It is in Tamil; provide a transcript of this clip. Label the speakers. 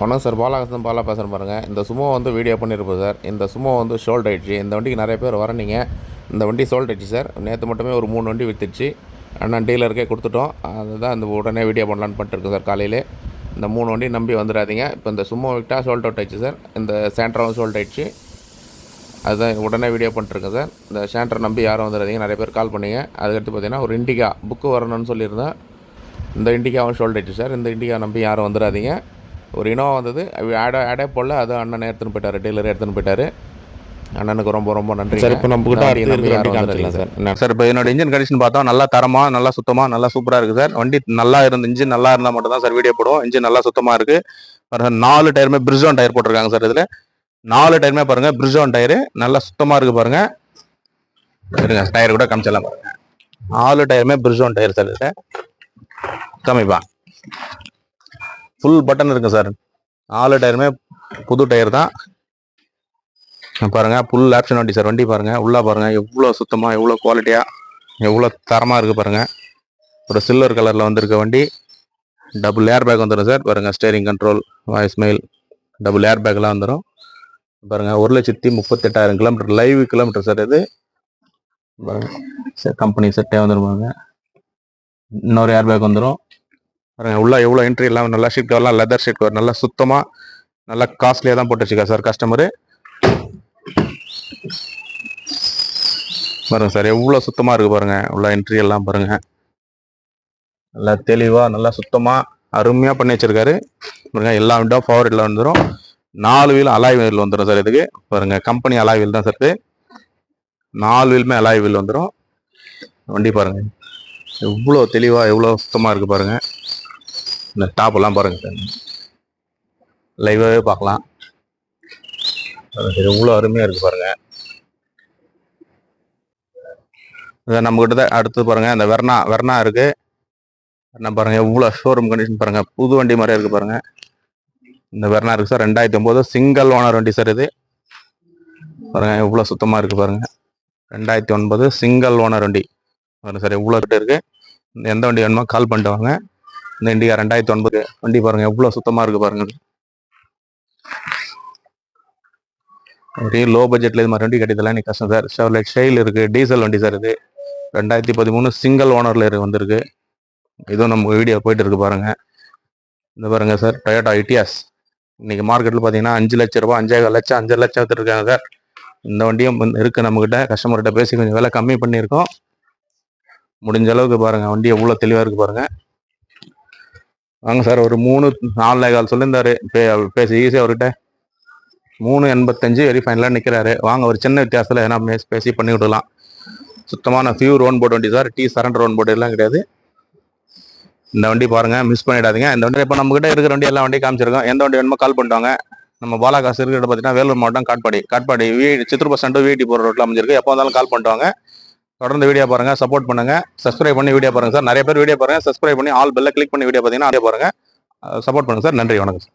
Speaker 1: வணக்கம் சார், பாலகிருஷ்ணன் பாலா பேசுகிறேன் பாருங்கள். இந்த சுமோ வந்து வீடியோ பண்ணியிருப்போம் சார். இந்த சுமோ வந்து சோல்ட் ஆயிடுச்சு. இந்த வண்டிக்கு நிறைய பேர் வரனீங்க. இந்த வண்டி சோல்ட் ஆயிடுச்சு சார். நேற்று மட்டுமே ஒரு 3 வண்டி விற்றுச்சு. ஆனால் டீலருக்கே கொடுத்துட்டோம். அதுதான் இந்த உடனே வீடியோ பண்ணலான்னு பண்ணிட்டுருக்கோம் சார். காலையிலே இந்த 3 வண்டி நம்பி வந்துடாதீங்க. இப்போ இந்த சுமோ விட்டால் சோல்ட் அவுட் ஆயிடுச்சு சார். இந்த சேண்ட்ராவும் சோல்ட் ஆயிடுச்சு. அதுதான் உடனே வீடியோ பண்ணிட்டுருக்கேன் சார். இந்த சேண்ட்ரை நம்பி யாரும் வந்துடாதீங்க. நிறைய பேர் கால் பண்ணிங்க. அதுக்கடுத்து பார்த்தீங்கன்னா ஒரு இண்டிகா புக்கு வரணும்னு சொல்லியிருந்தேன். இந்த இண்டிகாவும் சோல்ட் ஆயிடுச்சு சார். இந்த இண்டிகா நம்பி யாரும் வந்துடாதீங்க. ஒரு இனோவா வந்தது, ஆடே போடல. அது அண்ணன் எடுத்துன்னு போயிட்டார், டீலர் எடுத்துன்னு போயிட்டார். அண்ணனுக்கு ரொம்ப ரொம்ப நன்றி சார். இப்போ நம்ம கிட்ட
Speaker 2: சார் இப்போ என்னோட இன்ஜின் கண்டிஷன் பார்த்தா நல்லா தரமா, நல்லா சுத்தமா, நல்லா சூப்பரா இருக்கு சார். வண்டி நல்லா இன்ஜின் நல்லா இருந்தால் மட்டும் தான் சார் வீடியோ போடுவோம். இன்ஜின் நல்லா சுத்தமா இருக்கு. 4 டயருமே பிரிட்ஜோன் டயர் போட்டிருக்காங்க சார். இதுல 4 டயருமே பாருங்க பிரிட்ஜோன் டயரு நல்லா சுத்தமா இருக்கு பாருங்க. இருங்க டயர் கூட காமிச்சலாம் பாருங்க. 4 டயருமே பிரிட்ஜோன் டயர் சார். இதுல கம்மிப்பா ஃபுல் பட்டன் இருக்கு சார். 4 டயருமே புது டயர் தான் பாருங்க. ஃபுல் ஆப்ஷன் வண்டி சார். வண்டி பாருங்க, உள்ள பாருங்க எவ்வளோ சுத்தமா, எவ்வளோ குவாலிட்டியா, எவ்வளோ தரமா இருக்கு பாருங்க. ஒரு சில்வர் கலர்ல வந்திருக்க வண்டி. டபுள் ஏர் பேக் வந்துடும் சார். பாருங்க steering control, voice mail, double air பேக்லாம் வந்துடும் பாருங்க. 1,38,000 கிலோமீட்டர் லைவ் கிலோமீட்டர் சார். இது பாருங்க சார், கம்பெனி செட்டே வந்துருப்பாங்க. இன்னொரு ஏர் பேக் வந்துடும் பாருங்க. உள்ள எவ்வளோ என்ட்ரி எல்லாம் நல்லா ஷீட் கவர்லாம் லெதர் ஷீட் கவர் நல்லா சுத்தமா, நல்லா காஸ்ட்லியா தான் போட்டு வச்சுக்கா சார் கஸ்டமரு. பாருங்க சார் எவ்வளோ சுத்தமா இருக்கு பாருங்க. உள்ள என்ட்ரி எல்லாம் பாருங்க நல்லா தெளிவா, நல்லா சுத்தமா, அருமையா பண்ணி வச்சிருக்காரு பாருங்க. எல்லா விண்டோ பவர் எல்லாம் வந்துடும். 4 வீல் அலாய் வீல் வந்துடும் சார். இதுக்கு பாருங்க கம்பெனி அலாய் வீல் தான் சார். இது 4 வீலுமே அலாய் வீல் வந்துடும். வண்டி பாருங்க எவ்வளோ தெளிவா, எவ்வளோ சுத்தமா இருக்கு பாருங்க. இந்த டாப் எல்லாம் பாருங்க சார், லைவாவே பார்க்கலாம். எவ்வளோ அருமையா இருக்கு பாருங்க. நம்ம கிட்ட அடுத்து பாருங்க இந்த வெர்னா இருக்கு. என்ன பாருங்க எவ்வளோ ஷோரூம் கண்டிஷன் பாருங்க. புது வண்டி மாதிரியே இருக்கு பாருங்க. இந்த வெர்னா இருக்கு சார். 2009 சிங்கிள் ஓனர் வண்டி சார். இது பாருங்க எவ்வளோ சுத்தமா இருக்கு பாருங்க. 2009 சிங்கிள் ஓனர் வண்டி பாருங்க சார். எவ்வளோ கிட்ட இருக்கு. எந்த வண்டி வேணுமோ கால் பண்ணிட்டு வாங்க. இந்த இண்டிகா 2009 வண்டி பாருங்க எவ்வளோ சுத்தமா இருக்கு பாருங்க. லோ பட்ஜெட்ல இது மாதிரி வண்டி கிடைத்தலாம் நீ கஷ்டம் சார். ஷெவர்லெட் ஷெயில் இருக்கு, டீசல் வண்டி சார். இது 2013 சிங்கிள் ஓனர்ல வந்திருக்கு. இதுவும் நம்ம வீடியோ போயிட்டு இருக்கு பாருங்க. இந்த பாருங்க சார், டொயோட்டா இட்டியாஸ் இன்னைக்கு மார்க்கெட்ல பாத்தீங்கன்னா 5 லட்சம் ரூபாய், 5,15 லட்சம், 5 லட்சம் எடுத்துருக்காங்க சார். இந்த வண்டியும் இருக்கு நம்ம கிட்ட. கஸ்டமர்கிட்ட பேசி கொஞ்சம் விலை கம்மி பண்ணியிருக்கோம். முடிஞ்ச அளவுக்கு பாருங்க வண்டி எவ்வளவு தெளிவா இருக்கு பாருங்க. வாங்க சார், ஒரு 3-4 சொல்லியிருந்தாரு. பேசி ஈஸியா அவர்கிட்ட 3,85 வெரி ஃபைனலா நிக்கிறாரு. வாங்க ஒரு சின்ன வித்தியாசத்துல ஏன்னா பேசி பண்ணி விடலாம். சுத்தமான பியூர் ஓன் போர்டு வண்டி சார். சரண்டர் ஓன் போர்டு எல்லாம் கிடையாது. இந்த வண்டி பாருங்க, மிஸ் பண்ணிடாதீங்க. இந்த வண்டி இப்போ நம்ம கிட்ட இருக்கிற வண்டி எல்லா வண்டியும் காமிச்சிருக்கோம். எந்த வண்டி வேணுமோ கால் பண்ணுவாங்க. நம்ம பாலாகாசு இருக்கிற பார்த்தீங்கன்னா வேலூர் மாவட்டம் காட்பாடி சித்தூர் பஸ் ஸ்டாண்டு வீட்டி போகிற ரோட்ல அமைஞ்சிருக்கு. எப்போ வந்தாலும் கால் பண்ணுவாங்க. தொடர்ந்து வீடியோ பாருங்க, சப்போர்ட் பண்ணுங்க, சப்ஸ்கிரைப் பண்ணி வீடியோ பாருங்க சார். நிறைய பேர் வீடியோ பாருங்க, சப்ஸ்கிரைப் பண்ணி ஆல் பெல்ல கிளிக் பண்ணி வீடியோ பார்த்தீங்கன்னா அதே பாருங்க, சப்போர்ட் பண்ணுங்க சார். நன்றி, வணக்கம் சார்.